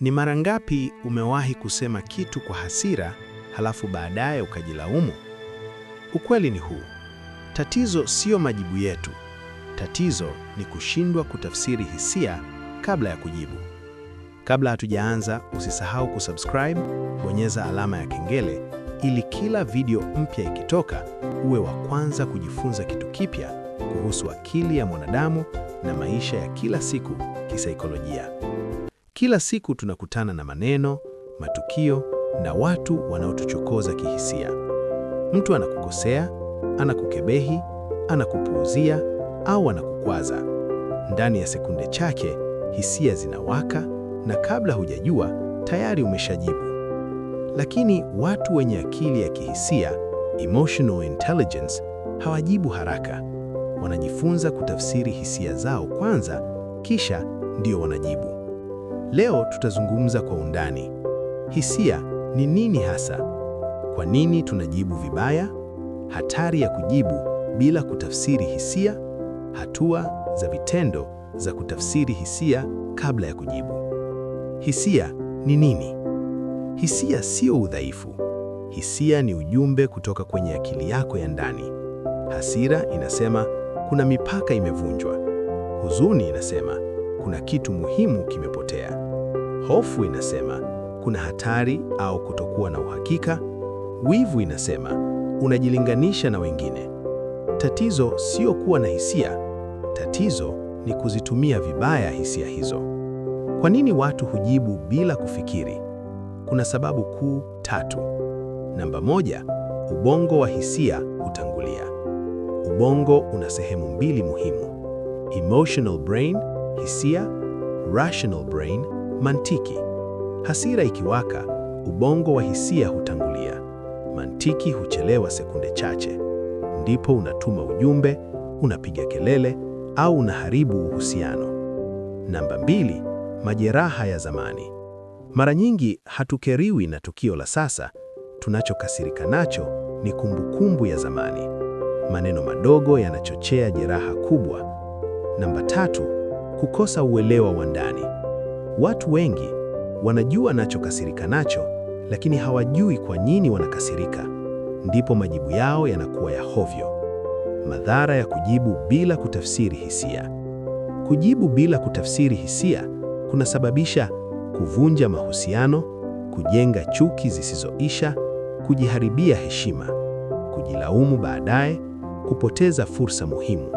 Ni mara ngapi umewahi kusema kitu kwa hasira halafu baadaye ukajilaumu? Ukweli ni huu. Tatizo sio majibu yetu. Tatizo ni kushindwa kutafsiri hisia kabla ya kujibu. Kabla hatujaanza, usisahau kusubscribe, bonyeza alama ya kengele ili kila video mpya ikitoka uwe wa kwanza kujifunza kitu kipya kuhusu akili ya mwanadamu na maisha ya kila siku kisaikolojia. Kila siku tunakutana na maneno, matukio na watu wanaotuchokoza kihisia. Mtu anakukosea, anakukebehi, anakupuuzia au anakukwaza. Ndani ya sekunde chache, hisia zinawaka na kabla hujajua, tayari umeshajibu. Lakini watu wenye akili ya kihisia, emotional intelligence, hawajibu haraka. Wanajifunza kutafsiri hisia zao kwanza, kisha ndio wanajibu. Leo tutazungumza kwa undani. Hisia ni nini hasa? Kwa nini tunajibu vibaya? Hatari ya kujibu bila kutafsiri hisia, hatua za vitendo za kutafsiri hisia kabla ya kujibu. Hisia ni nini? Hisia sio udhaifu. Hisia ni ujumbe kutoka kwenye akili yako ya ndani. Hasira inasema kuna mipaka imevunjwa. Huzuni inasema kuna kitu muhimu kimepotea. Hofu inasema kuna hatari au kutokuwa na uhakika. Wivu inasema unajilinganisha na wengine. Tatizo sio kuwa na hisia. Tatizo ni kuzitumia vibaya hisia hizo. Kwa nini watu hujibu bila kufikiri? Kuna sababu kuu 3. Namba 1, ubongo wa hisia hutangulia. Ubongo una sehemu 2 muhimu: emotional brain, hisia; rational brain, mantiki. Hasira ikiwaka, ubongo wa hisia hutangulia. Mantiki huchelewa sekunde chache. Ndipo unatuma ujumbe, unapiga kelele au unaharibu uhusiano. Namba 2, majeraha ya zamani. Mara nyingi hatukeriwi na tukio la sasa. Tunachokasirika nacho ni kumbukumbu ya zamani. Maneno madogo yanachochea jeraha kubwa. Namba 3, kukosa uelewa wa ndani. Watu wengi wanajua anachokasirika nacho, lakini hawajui kwa nini wanakasirika. Ndipo majibu yao yanakuwa ya hovyo. Madhara ya kujibu bila kutafsiri hisia. Kujibu bila kutafsiri hisia kunasababisha kuvunja mahusiano, kujenga chuki zisizoisha, kujiharibia heshima, kujilaumu baadaye, kupoteza fursa muhimu.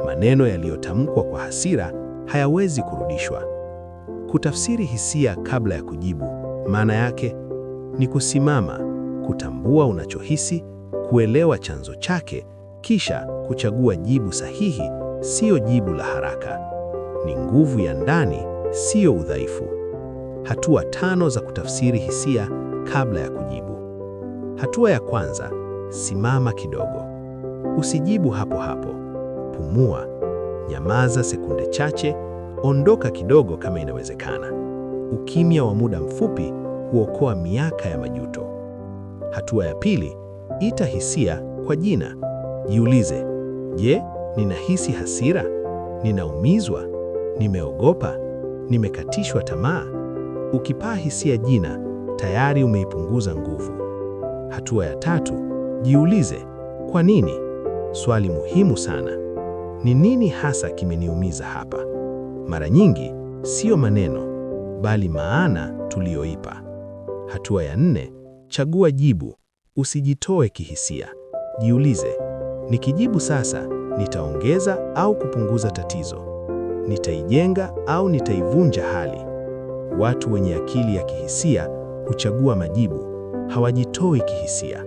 Maneno yaliyotamkwa kwa hasira hayawezi kurudishwa. Kutafsiri hisia kabla ya kujibu, maana yake ni kusimama, kutambua unachohisi, kuelewa chanzo chake, kisha kuchagua jibu sahihi, sio jibu la haraka. Ni nguvu ya ndani, sio udhaifu. Hatua 5 za kutafsiri hisia kabla ya kujibu. Hatua ya kwanza, simama kidogo. Usijibu hapo hapo. Pumua, nyamaza sekunde chache, ondoka kidogo kama inawezekana. Ukimya wa muda mfupi huokoa miaka ya majuto. Hatua ya pili, ita hisia kwa jina. Jiulize, je, ninahisi hasira? Ninaumizwa? Nimeogopa? Nimekatishwa tamaa? Ukipaa hisia jina, tayari umeipunguza nguvu. Hatua ya 3, jiulize, kwa nini? Swali muhimu sana. Ni nini hasa kimeniumiza hapa? Mara nyingi sio maneno, bali maana tuliyoipa. Hatua ya 4, chagua jibu. Usijitoe kihisia. Jiulize, nikijibu sasa, nitaongeza au kupunguza tatizo? Nitaijenga au nitaivunja hali? Watu wenye akili ya kihisia huchagua majibu, hawajitoi kihisia.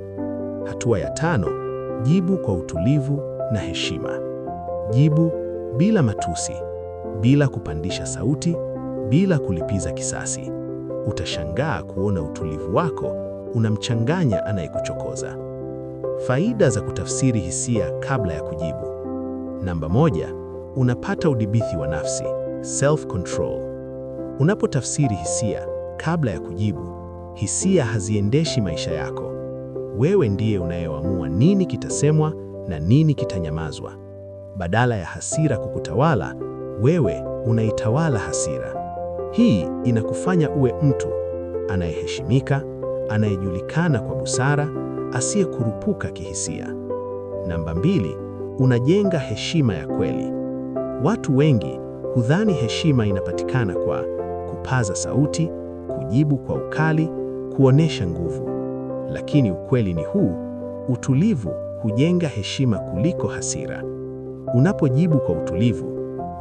Hatua ya 5, jibu kwa utulivu na heshima. Jibu bila matusi, bila kupandisha sauti, bila kulipiza kisasi. Utashangaa kuona utulivu wako unamchanganya anayekuchokoza. Faida za kutafsiri hisia kabla ya kujibu. Namba 1, unapata udhibiti wa nafsi, self control. Unapotafsiri hisia kabla ya kujibu, hisia haziendeshi maisha yako. Wewe ndiye unayeamua nini kitasemwa na nini kitanyamazwa. Badala ya hasira kukutawala, wewe unaitawala hasira. Hii inakufanya uwe mtu anayeheshimika, anayejulikana kwa busara, asiyekurupuka kihisia. Namba 2, unajenga heshima ya kweli. Watu wengi hudhani heshima inapatikana kwa kupaza sauti, kujibu kwa ukali, kuonesha nguvu. Lakini ukweli ni huu, utulivu hujenga heshima kuliko hasira. Unapojibu kwa utulivu,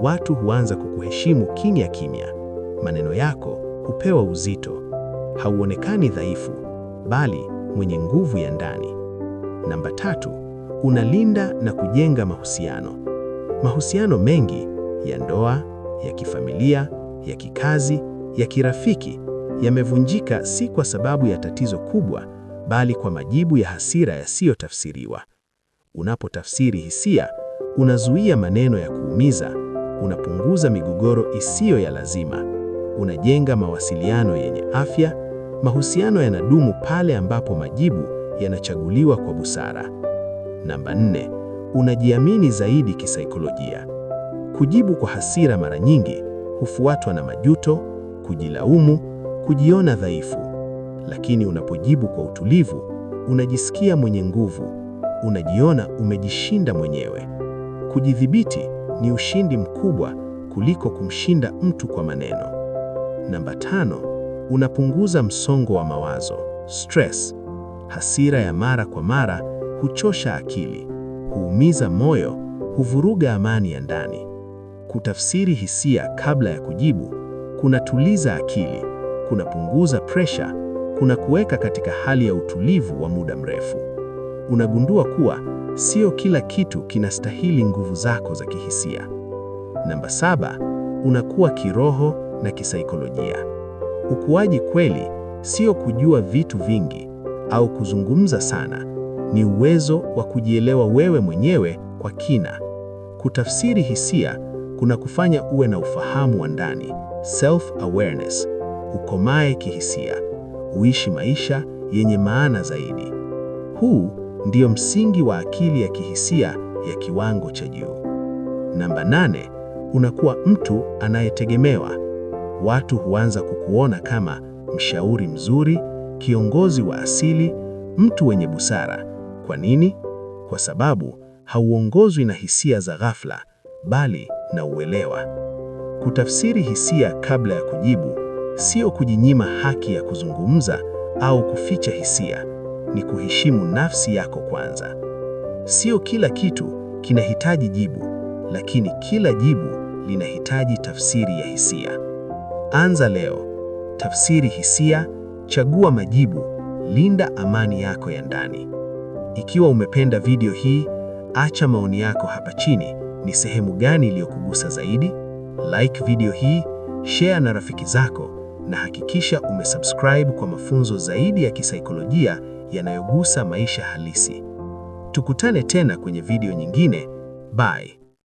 watu huanza kukuheshimu kimya kimya. Maneno yako hupewa uzito. Hauonekani dhaifu, bali mwenye nguvu ya ndani. Namba 3, unalinda na kujenga mahusiano. Mahusiano mengi ya ndoa, ya kifamilia, ya kikazi, ya kirafiki yamevunjika si kwa sababu ya tatizo kubwa, bali kwa majibu ya hasira yasiyotafsiriwa. Unapotafsiri hisia, unazuia maneno ya kuumiza, unapunguza migogoro isiyo ya lazima, unajenga mawasiliano yenye afya. Mahusiano yanadumu pale ambapo majibu yanachaguliwa kwa busara. Namba 4, unajiamini zaidi kisaikolojia. Kujibu kwa hasira mara nyingi hufuatwa na majuto, kujilaumu, kujiona dhaifu. Lakini unapojibu kwa utulivu, unajisikia mwenye nguvu, unajiona umejishinda mwenyewe. Kujidhibiti ni ushindi mkubwa kuliko kumshinda mtu kwa maneno. Namba 5, unapunguza msongo wa mawazo, stress. Hasira ya mara kwa mara huchosha akili, huumiza moyo, huvuruga amani ya ndani. Kutafsiri hisia kabla ya kujibu kunatuliza akili, kunapunguza presha, kunakuweka katika hali ya utulivu wa muda mrefu. Unagundua kuwa sio kila kitu kinastahili nguvu zako za kihisia. Namba 7, unakuwa kiroho na kisaikolojia. Ukuaji kweli sio kujua vitu vingi au kuzungumza sana, ni uwezo wa kujielewa wewe mwenyewe kwa kina. Kutafsiri hisia kunakufanya uwe na ufahamu wa ndani, self-awareness, ukomae kihisia, uishi maisha yenye maana zaidi. Huu ndio msingi wa akili ya kihisia ya kiwango cha juu. Namba 8, unakuwa mtu anayetegemewa. Watu huanza kukuona kama mshauri mzuri, kiongozi wa asili, mtu wenye busara. Kwa nini? Kwa sababu hauongozwi na hisia za ghafla, bali na uelewa. Kutafsiri hisia kabla ya kujibu sio kujinyima haki ya kuzungumza au kuficha hisia, ni kuheshimu nafsi yako kwanza. Sio kila kitu kinahitaji jibu, lakini kila jibu linahitaji tafsiri ya hisia. Anza leo, tafsiri hisia, chagua majibu, linda amani yako ya ndani. Ikiwa umependa video hii, acha maoni yako hapa chini. Ni sehemu gani iliyokugusa zaidi? Like video hii, share na rafiki zako, na hakikisha umesubscribe kwa mafunzo zaidi ya kisaikolojia yanayogusa maisha halisi. Tukutane tena kwenye video nyingine. Bye.